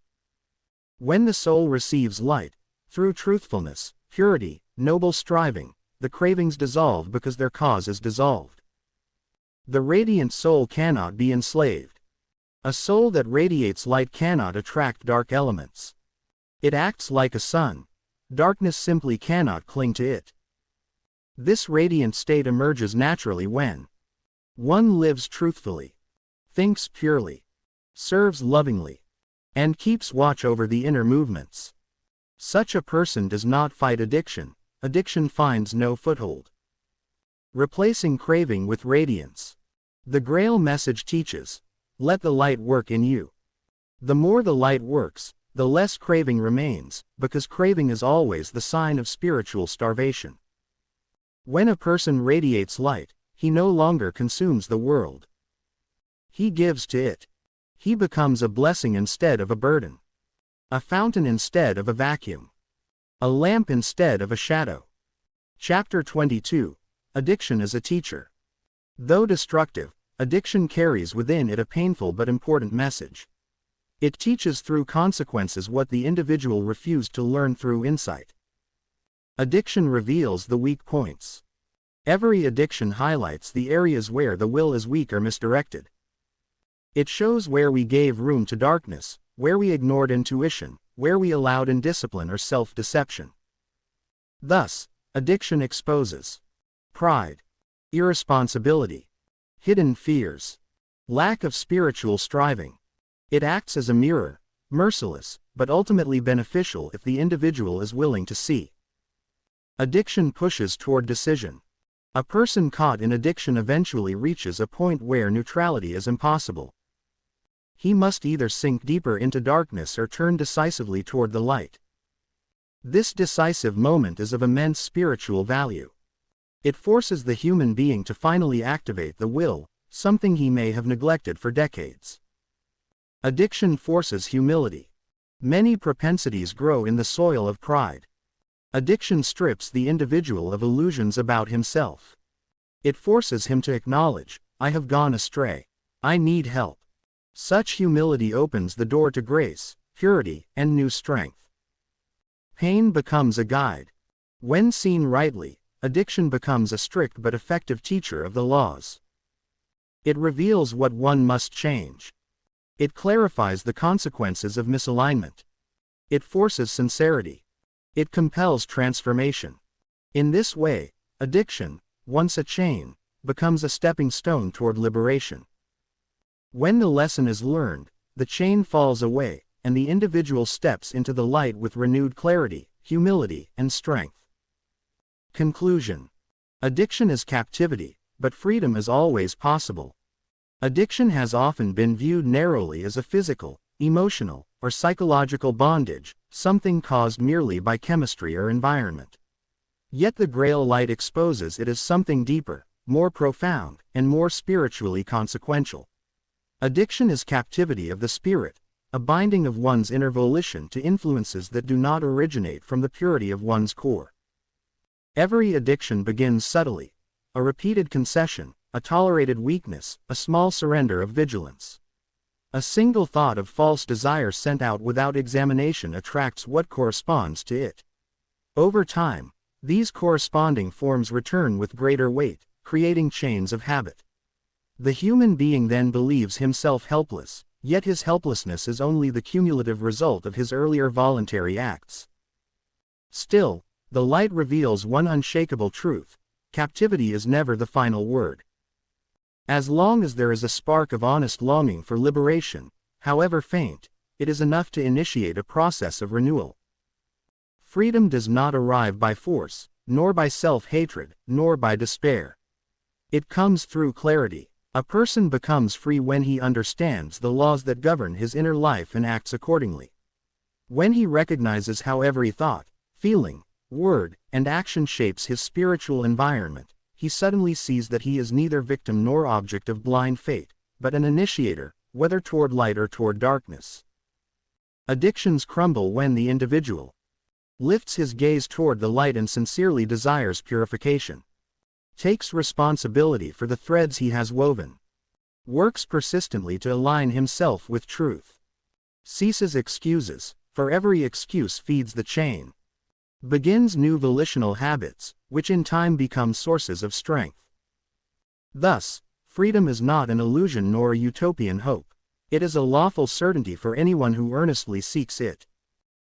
When the soul receives light, through truthfulness, purity, noble striving, the cravings dissolve because their cause is dissolved. The radiant soul cannot be enslaved. A soul that radiates light cannot attract dark elements. It acts like a sun. Darkness simply cannot cling to it. This radiant state emerges naturally when one lives truthfully, thinks purely, serves lovingly, and keeps watch over the inner movements. Such a person does not fight addiction, addiction finds no foothold. Replacing craving with radiance. The Grail Message teaches, let the light work in you. The more the light works, the less craving remains, because craving is always the sign of spiritual starvation. When a person radiates light, he no longer consumes the world. He gives to it. He becomes a blessing instead of a burden. A fountain instead of a vacuum. A lamp instead of a shadow. Chapter 22. Addiction as a teacher. Though destructive, addiction carries within it a painful but important message. It teaches through consequences what the individual refused to learn through insight. Addiction reveals the weak points. Every addiction highlights the areas where the will is weak or misdirected. It shows where we gave room to darkness, where we ignored intuition, where we allowed indiscipline or self-deception. Thus, addiction exposes pride, irresponsibility, hidden fears, lack of spiritual striving. It acts as a mirror, merciless, but ultimately beneficial if the individual is willing to see. Addiction pushes toward decision. A person caught in addiction eventually reaches a point where neutrality is impossible. He must either sink deeper into darkness or turn decisively toward the light. This decisive moment is of immense spiritual value. It forces the human being to finally activate the will, something he may have neglected for decades. Addiction forces humility. Many propensities grow in the soil of pride. Addiction strips the individual of illusions about himself. It forces him to acknowledge, I have gone astray. I need help. Such humility opens the door to grace, purity, and new strength. Pain becomes a guide. When seen rightly, addiction becomes a strict but effective teacher of the laws. It reveals what one must change. It clarifies the consequences of misalignment. It forces sincerity. It compels transformation. In this way, addiction, once a chain, becomes a stepping stone toward liberation. When the lesson is learned, the chain falls away, and the individual steps into the light with renewed clarity, humility, and strength. Conclusion. Addiction is captivity, but freedom is always possible. Addiction has often been viewed narrowly as a physical, emotional, or psychological bondage, something caused merely by chemistry or environment. Yet the Grail light exposes it as something deeper, more profound, and more spiritually consequential. Addiction is captivity of the spirit, a binding of one's inner volition to influences that do not originate from the purity of one's core. Every addiction begins subtly, a repeated concession, a tolerated weakness, a small surrender of vigilance. A single thought of false desire sent out without examination attracts what corresponds to it. Over time, these corresponding forms return with greater weight, creating chains of habit. The human being then believes himself helpless, yet his helplessness is only the cumulative result of his earlier voluntary acts. Still, the light reveals one unshakable truth: captivity is never the final word. As long as there is a spark of honest longing for liberation, however faint, it is enough to initiate a process of renewal. Freedom does not arrive by force, nor by self-hatred, nor by despair. It comes through clarity. A person becomes free when he understands the laws that govern his inner life and acts accordingly. When he recognizes how every thought, feeling, word, and action shapes his spiritual environment, he suddenly sees that he is neither victim nor object of blind fate, but an initiator, whether toward light or toward darkness. Addictions crumble when the individual lifts his gaze toward the light and sincerely desires purification, takes responsibility for the threads he has woven, works persistently to align himself with truth, ceases excuses, for every excuse feeds the chain, begins new volitional habits, which in time become sources of strength. Thus, freedom is not an illusion nor a utopian hope. It is a lawful certainty for anyone who earnestly seeks it.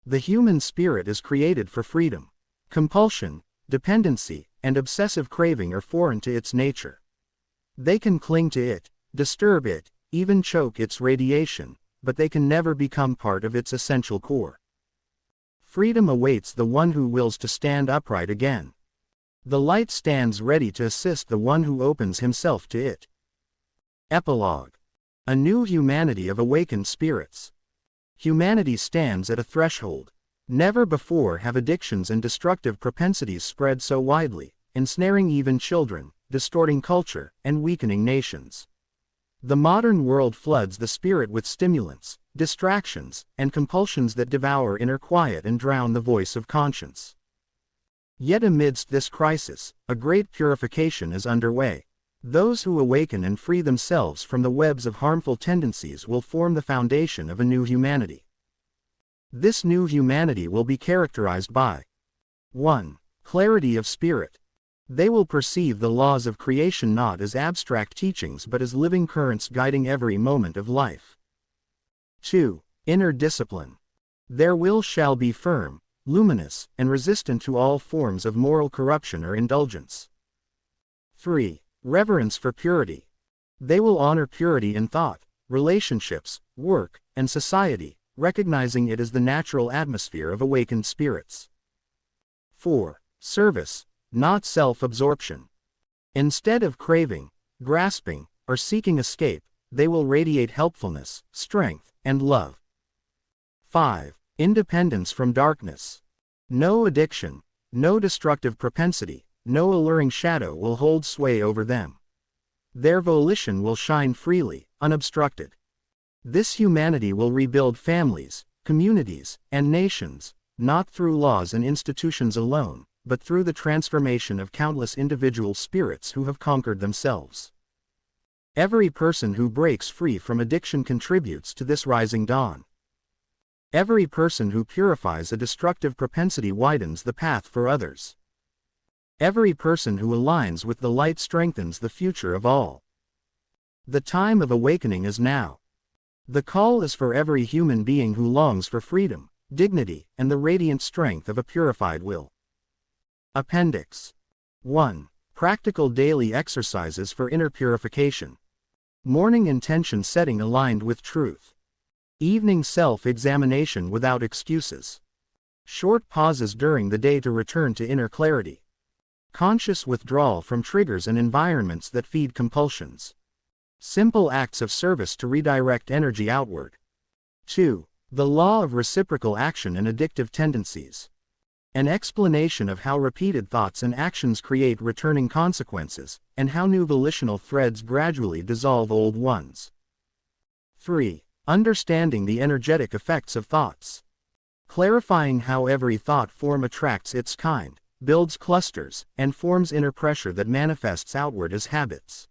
The human spirit is created for freedom. Compulsion, dependency, and obsessive craving are foreign to its nature. They can cling to it, disturb it, even choke its radiation, but they can never become part of its essential core. Freedom awaits the one who wills to stand upright again. The light stands ready to assist the one who opens himself to it. Epilogue. A new humanity of awakened spirits. Humanity stands at a threshold. Never before have addictions and destructive propensities spread so widely, ensnaring even children, distorting culture, and weakening nations. The modern world floods the spirit with stimulants, distractions, and compulsions that devour inner quiet and drown the voice of conscience. Yet amidst this crisis, a great purification is underway. Those who awaken and free themselves from the webs of harmful tendencies will form the foundation of a new humanity. This new humanity will be characterized by 1. Clarity of spirit. They will perceive the laws of creation not as abstract teachings but as living currents guiding every moment of life. 2. Inner discipline. Their will shall be firm, luminous, and resistant to all forms of moral corruption or indulgence. 3. Reverence for purity. They will honor purity in thought, relationships, work, and society, recognizing it as the natural atmosphere of awakened spirits. 4. Service, not self-absorption. Instead of craving, grasping, or seeking escape, they will radiate helpfulness, strength, and love. 5. Independence from darkness. No addiction, no destructive propensity, no alluring shadow will hold sway over them. Their volition will shine freely, unobstructed. This humanity will rebuild families, communities, and nations, not through laws and institutions alone, but through the transformation of countless individual spirits who have conquered themselves. Every person who breaks free from addiction contributes to this rising dawn. Every person who purifies a destructive propensity widens the path for others. Every person who aligns with the light strengthens the future of all. The time of awakening is now. The call is for every human being who longs for freedom, dignity, and the radiant strength of a purified will. Appendix 1. Practical daily exercises for inner purification. Morning intention setting aligned with truth. Evening self-examination without excuses. Short pauses during the day to return to inner clarity. Conscious withdrawal from triggers and environments that feed compulsions. Simple acts of service to redirect energy outward. 2. The law of reciprocal action and addictive tendencies. An explanation of how repeated thoughts and actions create returning consequences, and how new volitional threads gradually dissolve old ones. 3. Understanding the energetic effects of thoughts. Clarifying how every thought form attracts its kind, builds clusters, and forms inner pressure that manifests outward as habits.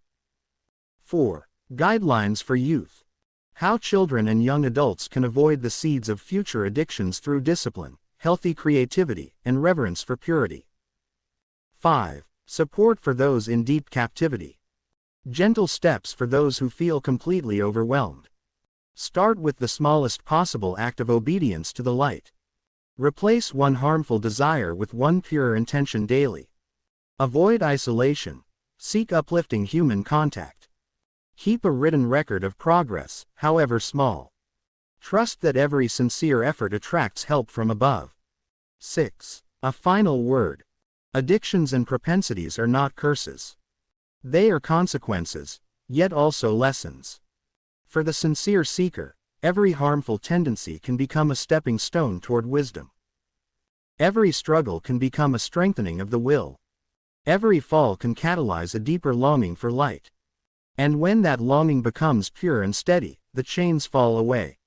4. Guidelines for youth. How children and young adults can avoid the seeds of future addictions through discipline, healthy creativity, and reverence for purity. 5. Support for those in deep captivity. Gentle steps for those who feel completely overwhelmed. Start with the smallest possible act of obedience to the light. Replace one harmful desire with one pure intention daily. Avoid isolation. Seek uplifting human contact. Keep a written record of progress, however small. Trust that every sincere effort attracts help from above. 6. A final word. Addictions and propensities are not curses. They are consequences, yet also lessons. For the sincere seeker, every harmful tendency can become a stepping stone toward wisdom. Every struggle can become a strengthening of the will. Every fall can catalyze a deeper longing for light. And when that longing becomes pure and steady, the chains fall away.